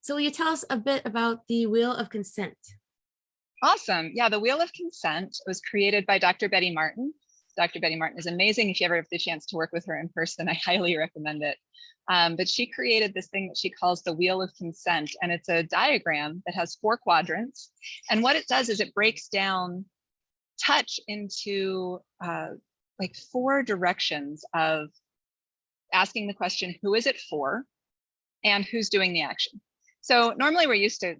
So will you tell us a bit about the Wheel of Consent? Awesome. Yeah, the Wheel of Consent was created by Dr. Betty Martin. Dr. Betty Martin is amazing. If you ever have the chance to work with her in person, I highly recommend it. But she created this thing that she calls the Wheel of Consent, and it's a diagram that has 4 quadrants. And what it does is it breaks down touch into like 4 directions of asking the question, who is it for, and who's doing the action. So normally we're used to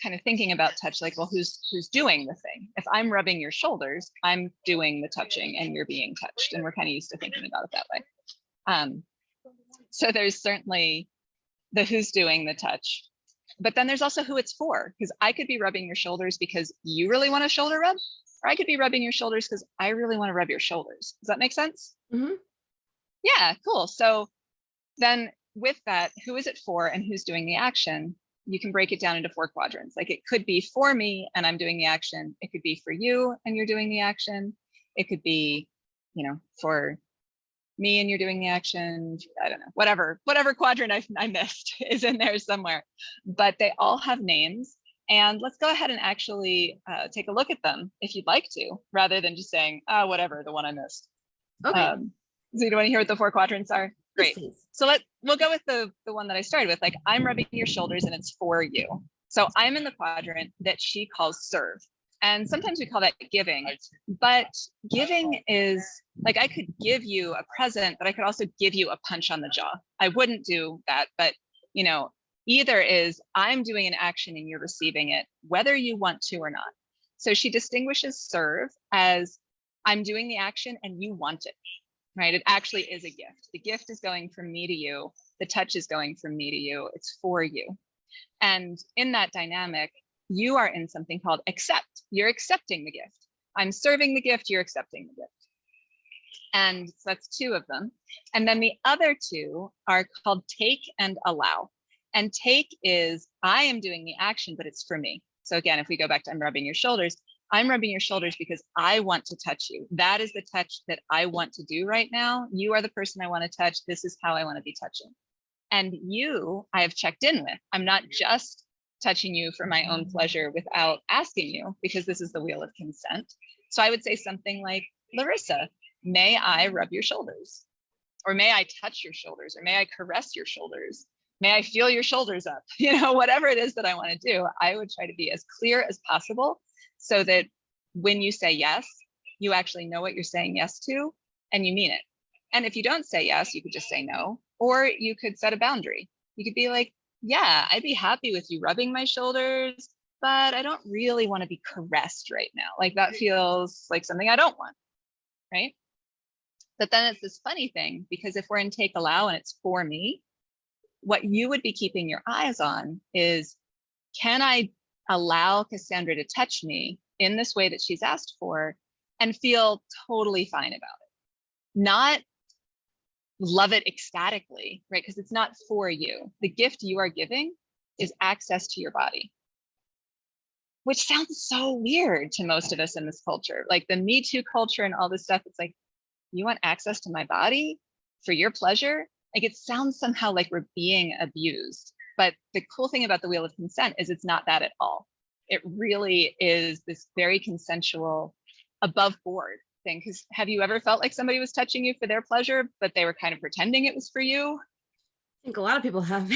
kind of thinking about touch like, well, who's doing the thing? If I'm rubbing your shoulders, I'm doing the touching and you're being touched. And we're kind of used to thinking about it that way. So there's certainly the who's doing the touch, but then there's also who it's for, because I could be rubbing your shoulders because you really want a shoulder rub, or I could be rubbing your shoulders because I really want to rub your shoulders. Does that make sense? Mm-hmm. Yeah, cool. So then with that, who is it for and who's doing the action? You can break it down into 4 quadrants. Like it could be for me and I'm doing the action. It could be for you and you're doing the action. It could be, for me and you're doing the action. I don't know, whatever quadrant I missed is in there somewhere, but they all have names. And let's go ahead and actually take a look at them if you'd like to, rather than just saying, whatever, the one I missed. Okay. So you want to hear what the 4 quadrants are? Great. Yes, So we'll go with the one that I started with, like I'm rubbing your shoulders and it's for you. So I'm in the quadrant that she calls serve. And sometimes we call that giving, but giving is like, I could give you a present, but I could also give you a punch on the jaw. I wouldn't do that, but either is I'm doing an action and you're receiving it, whether you want to or not. So she distinguishes serve as I'm doing the action and you want it. Right? It actually is a gift. The gift is going from me to you. The touch is going from me to you. It's for you. And in that dynamic, you are in something called accept. You're accepting the gift. I'm serving the gift. You're accepting the gift. And so that's 2 of them. And then the other 2 are called take and allow. And take is I am doing the action, but it's for me. So again, if we go back to I'm rubbing your shoulders because I want to touch you. That is the touch that I want to do right now. You are the person I want to touch. This is how I want to be touching. And you, I have checked in with. I'm not just touching you for my own pleasure without asking you, because this is the Wheel of Consent. So I would say something like, Larysa, may I rub your shoulders? Or may I touch your shoulders? Or may I caress your shoulders? May I feel your shoulders up? Whatever it is that I want to do, I would try to be as clear as possible, so that when you say yes, you actually know what you're saying yes to and you mean it. And if you don't say yes, you could just say no, or you could set a boundary. You could be like, yeah, I'd be happy with you rubbing my shoulders, but I don't really want to be caressed right now. Like that feels like something I don't want, right? But then it's this funny thing, because if we're in take allow and it's for me, what you would be keeping your eyes on is, can I allow Kassandra to touch me in this way that she's asked for and feel totally fine about it? Not love it ecstatically, right? Because it's not for you. The gift you are giving is access to your body, which sounds so weird to most of us in this culture. Like the Me Too culture and all this stuff, it's like, you want access to my body for your pleasure? Like it sounds somehow like we're being abused. But the cool thing about the Wheel of Consent is it's not that at all. It really is this very consensual, above board thing. Because have you ever felt like somebody was touching you for their pleasure, but they were kind of pretending it was for you? I think a lot of people have.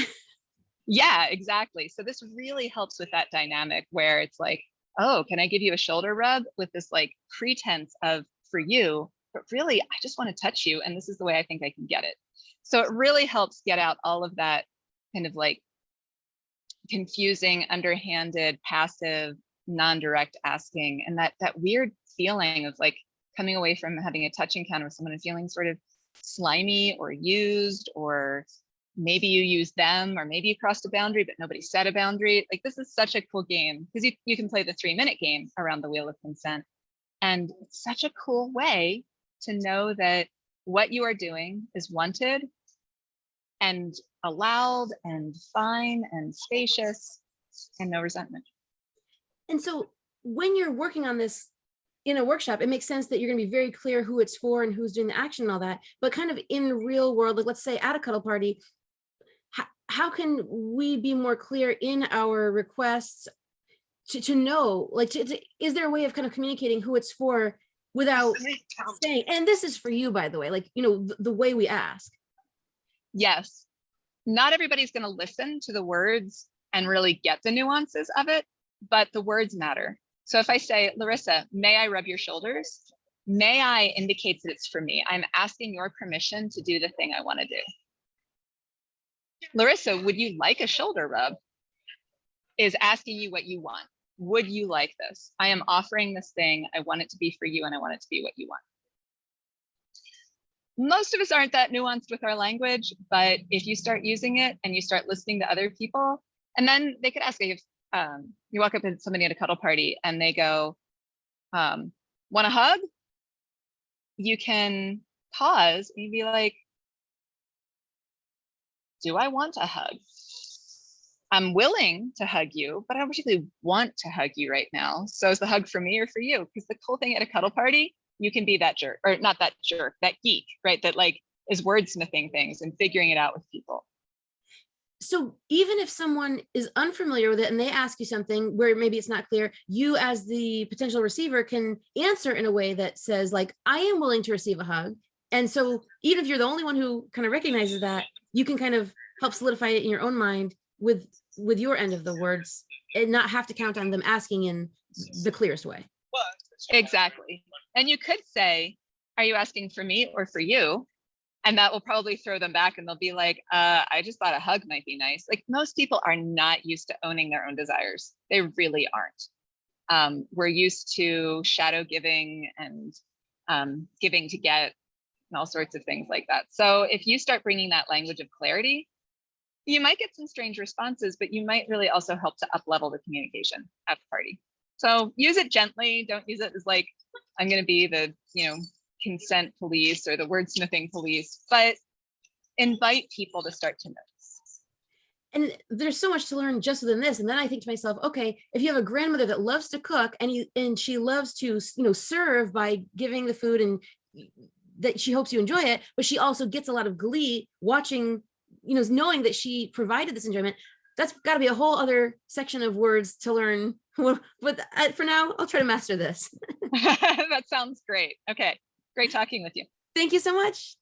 Yeah, exactly. So this really helps with that dynamic where it's like, oh, can I give you a shoulder rub with this like pretense of for you, but really I just want to touch you and this is the way I think I can get it. So it really helps get out all of that kind of like confusing, underhanded, passive, non-direct asking, and that weird feeling of like coming away from having a touch encounter with someone and feeling sort of slimy or used, or maybe you used them, or maybe you crossed a boundary but nobody set a boundary. Like this is such a cool game, because you can play the 3-minute game around the Wheel of Consent, and it's such a cool way to know that what you are doing is wanted and allowed and fine and spacious and no resentment. And so when you're working on this in a workshop, it makes sense that you're going to be very clear who it's for and who's doing the action and all that. But kind of in the real world, like let's say at a cuddle party, how can we be more clear in our requests to know, like, is there a way of kind of communicating who it's for without saying, and this is for you, by the way, like, the way we ask? Yes. Not everybody's going to listen to the words and really get the nuances of it, but the words matter. So if I say, Larysa, may I rub your shoulders? May I indicates that it's for me. I'm asking your permission to do the thing I want to do. Larysa, would you like a shoulder rub? Is asking you what you want. Would you like this? I am offering this thing. I want it to be for you, and I want it to be what you want. Most of us aren't that nuanced with our language, but if you start using it and you start listening to other people, and then they could ask you, you walk up to somebody at a cuddle party and they go, want a hug? You can pause and be like, do I want a hug? I'm willing to hug you, but I don't particularly want to hug you right now. So is the hug for me or for you? Because the cool thing at a cuddle party, you can be that jerk, or not that jerk, that geek, right? That like is wordsmithing things and figuring it out with people. So even if someone is unfamiliar with it and they ask you something where maybe it's not clear, you as the potential receiver can answer in a way that says, like, I am willing to receive a hug. And so even if you're the only one who kind of recognizes that, you can kind of help solidify it in your own mind with your end of the words and not have to count on them asking in the clearest way. Exactly. And you could say, are you asking for me or for you? And that will probably throw them back and they'll be like, I just thought a hug might be nice. Like, most people are not used to owning their own desires. They really aren't. We're used to shadow giving and giving to get and all sorts of things like that. So if you start bringing that language of clarity, you might get some strange responses, but you might really also help to up level the communication at the party. So use it gently. Don't use it as like, I'm going to be the, consent police or the wordsmithing police, but invite people to start to notice. And there's so much to learn just within this. And then I think to myself, okay, if you have a grandmother that loves to cook and she loves to, serve by giving the food and that she hopes you enjoy it, but she also gets a lot of glee watching, knowing that she provided this enjoyment, that's got to be a whole other section of words to learn. But for now, I'll try to master this. That sounds great. Okay. Great talking with you. Thank you so much.